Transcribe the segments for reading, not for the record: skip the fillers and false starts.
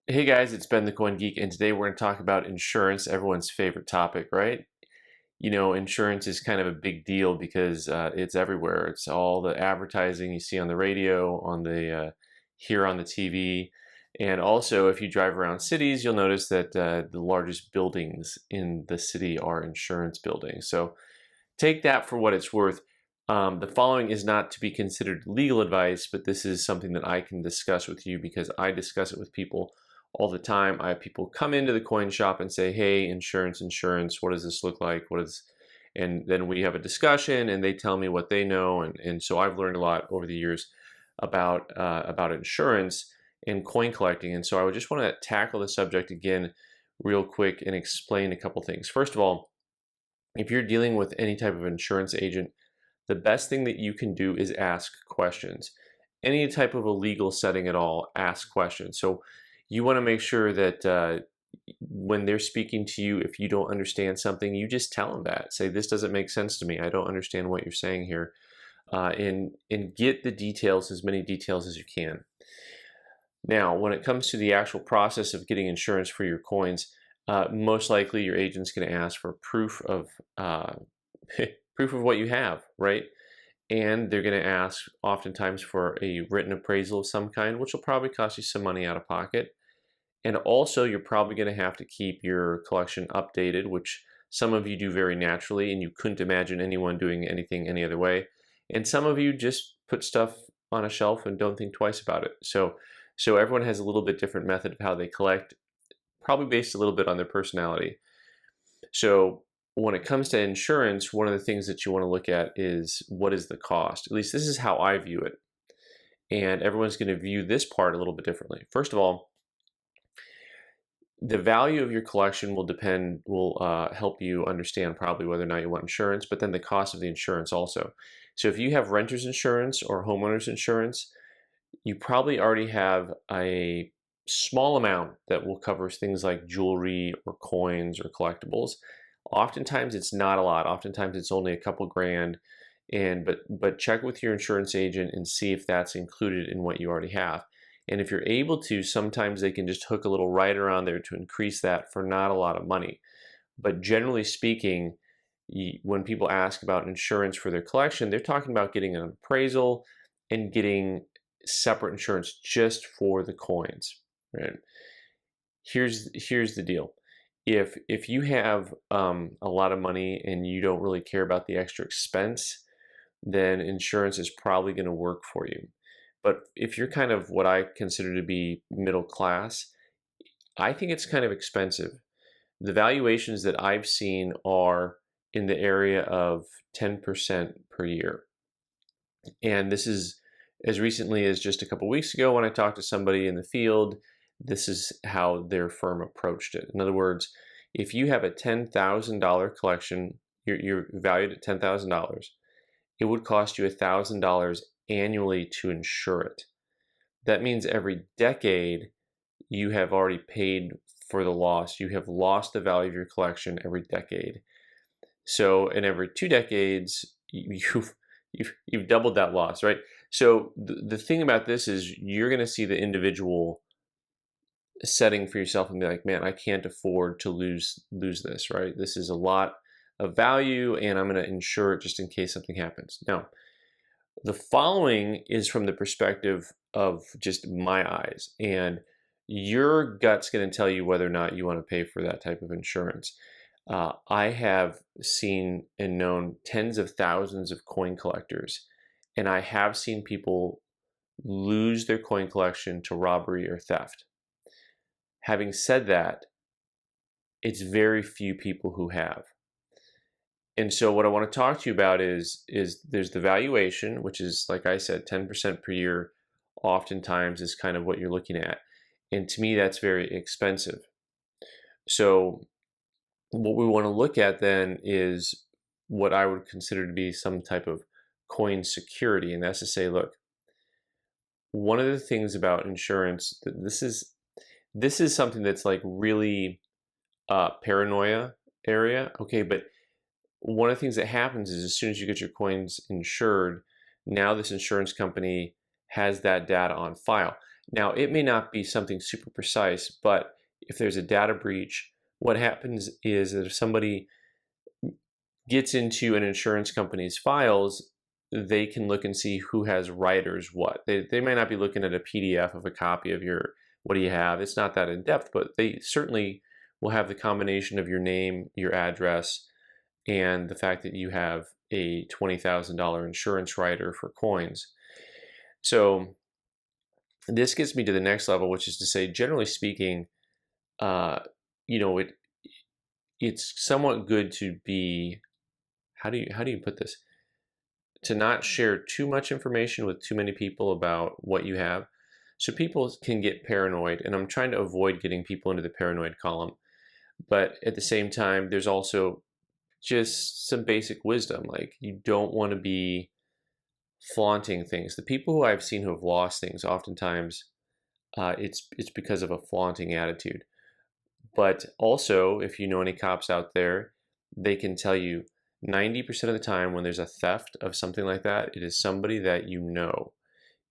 Hey guys, it's Ben the Coin Geek, and today we're going to talk about insurance, everyone's favorite topic, right? You know, insurance is kind of a big deal because it's everywhere. It's all the advertising you see on the radio, here on the TV, and also if you drive around cities, you'll notice that the largest buildings in the city are insurance buildings. So take that for what it's worth. The following is not to be considered legal advice, but this is something that I can discuss with you because I discuss it with people all the time. I have people come into the coin shop and say, "Hey, insurance, what does this look like? And then we have a discussion and they tell me what they know. And so I've learned a lot over the years about insurance and coin collecting. And so I would just want to tackle the subject again real quick and explain a couple things. First of all, if you're dealing with any type of insurance agent, the best thing that you can do is ask questions. Any type of a legal setting at all, ask questions. So you want to make sure that when they're speaking to you, if you don't understand something, you just tell them that. Say, this doesn't make sense to me. I don't understand what you're saying here. And get the details, as many details as you can. Now, when it comes to the actual process of getting insurance for your coins, most likely your agent's going to ask for proof of proof of what you have, right? And they're going to ask oftentimes for a written appraisal of some kind, which will probably cost you some money out of pocket. And also, you're probably going to have to keep your collection updated, which some of you do very naturally, and you couldn't imagine anyone doing anything any other way. And some of you just put stuff on a shelf and don't think twice about it. So everyone has a little bit different method of how they collect, probably based a little bit on their personality. So when it comes to insurance, one of the things that you want to look at is what is the cost. At least this is how I view it. And everyone's going to view this part a little bit differently. First of all, the value of your collection will help you understand probably whether or not you want insurance, but then the cost of the insurance also. So if you have renter's insurance or homeowner's insurance, you probably already have a small amount that will cover things like jewelry or coins or collectibles. Oftentimes it's not a lot. Oftentimes it's only a couple grand. But check with your insurance agent and see if that's included in what you already have. And if you're able to, sometimes they can just hook a little rider on there to increase that for not a lot of money. But generally speaking, when people ask about insurance for their collection, they're talking about getting an appraisal and getting separate insurance just for the coins. Right? Here's the deal. If you have a lot of money and you don't really care about the extra expense, then insurance is probably going to work for you. But if you're kind of what I consider to be middle class, I think it's kind of expensive. The valuations that I've seen are in the area of 10% per year. And this is as recently as just a couple weeks ago when I talked to somebody in the field. This is how their firm approached it. In other words, if you have a $10,000 collection, you're valued at $10,000, it would cost you $1,000 annually to insure it. That means every decade you have already paid for the loss. You have lost the value of your collection every decade. So in every 2 decades, you've doubled that loss, right? So the thing about this is you're going to see the individual setting for yourself and be like, man, I can't afford to lose this, right? This is a lot of value and I'm going to insure it just in case something happens. Now, the following is from the perspective of just my eyes, and your gut's going to tell you whether or not you want to pay for that type of insurance. I have seen and known tens of thousands of coin collectors, and I have seen people lose their coin collection to robbery or theft. Having said that, it's very few people who have. And so what I want to talk to you about is there's the valuation, which is, like I said, 10% per year, oftentimes is kind of what you're looking at. And to me, that's very expensive. So what we want to look at then is what I would consider to be some type of coin security. And that's to say, look, one of the things about insurance, this is something that's like really paranoia area. Okay, but one of the things that happens is as soon as you get your coins insured, now this insurance company has that data on file. Now, it may not be something super precise, but if there's a data breach, what happens is that if somebody gets into an insurance company's files, they can look and see who has writers what. They might not be looking at a PDF of a copy of your, what do you have? It's not that in depth, but they certainly will have the combination of your name, your address, and the fact that you have a $20,000 insurance rider for coins. So this gets me to the next level, which is to say, generally speaking, uh, you know, it's somewhat good to be, how do you put this? To not share too much information with too many people about what you have. So people can get paranoid, and I'm trying to avoid getting people into the paranoid column. But at the same time, there's also just some basic wisdom. Like, you don't want to be flaunting things. The people who I've seen who have lost things, oftentimes it's because of a flaunting attitude. But also, if you know any cops out there, they can tell you 90% of the time when there's a theft of something like that, it is somebody that you know.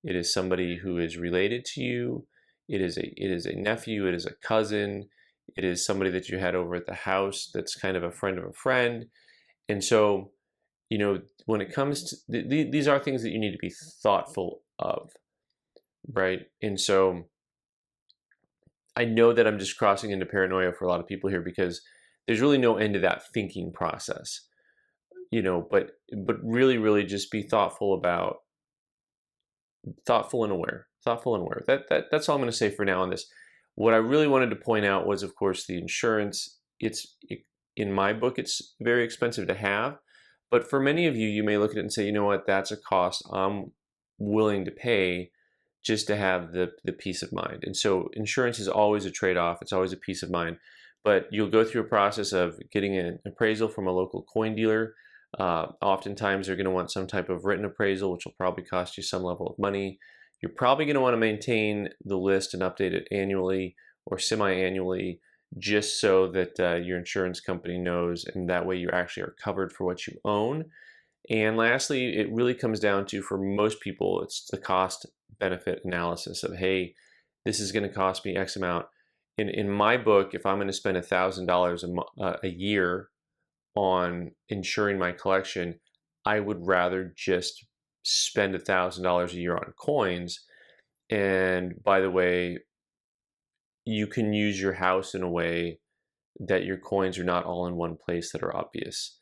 It is somebody who is related to you. It is a nephew. It is a cousin. It is somebody that you had over at the house that's kind of a friend of a friend. And so, you know, when it comes to these are things that you need to be thoughtful of, right? And so I know that I'm just crossing into paranoia for a lot of people here because there's really no end to that thinking process, you know, but really just be thoughtful about, thoughtful and aware. That's all I'm going to say for now on this. What I really wanted to point out was, of course, the insurance. In my book, it's very expensive to have, but for many of you, you may look at it and say, you know what, that's a cost I'm willing to pay just to have the peace of mind. And so insurance is always a trade-off. It's always a peace of mind. But you'll go through a process of getting an appraisal from a local coin dealer. Oftentimes they're going to want some type of written appraisal, which will probably cost you some level of money. You're probably going to want to maintain the list and update it annually or semi-annually, just so that your insurance company knows, and that way you actually are covered for what you own. And lastly, it really comes down to, for most people, it's the cost benefit analysis of, hey, this is going to cost me X amount. In my book, if I'm going to spend $1,000 a year on insuring my collection, I would rather just spend $1,000 a year on coins. And by the way, you can use your house in a way that your coins are not all in one place that are obvious.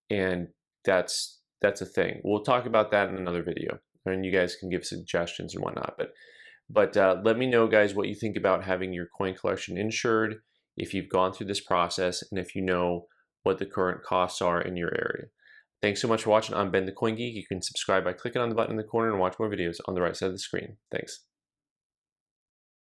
And that's a thing. We'll talk about that in another video, and you guys can give suggestions and whatnot. But let me know, guys, what you think about having your coin collection insured, if you've gone through this process, and if you know what the current costs are in your area. Thanks so much for watching. I'm Ben the Coin Geek. You can subscribe by clicking on the button in the corner and watch more videos on the right side of the screen. Thanks.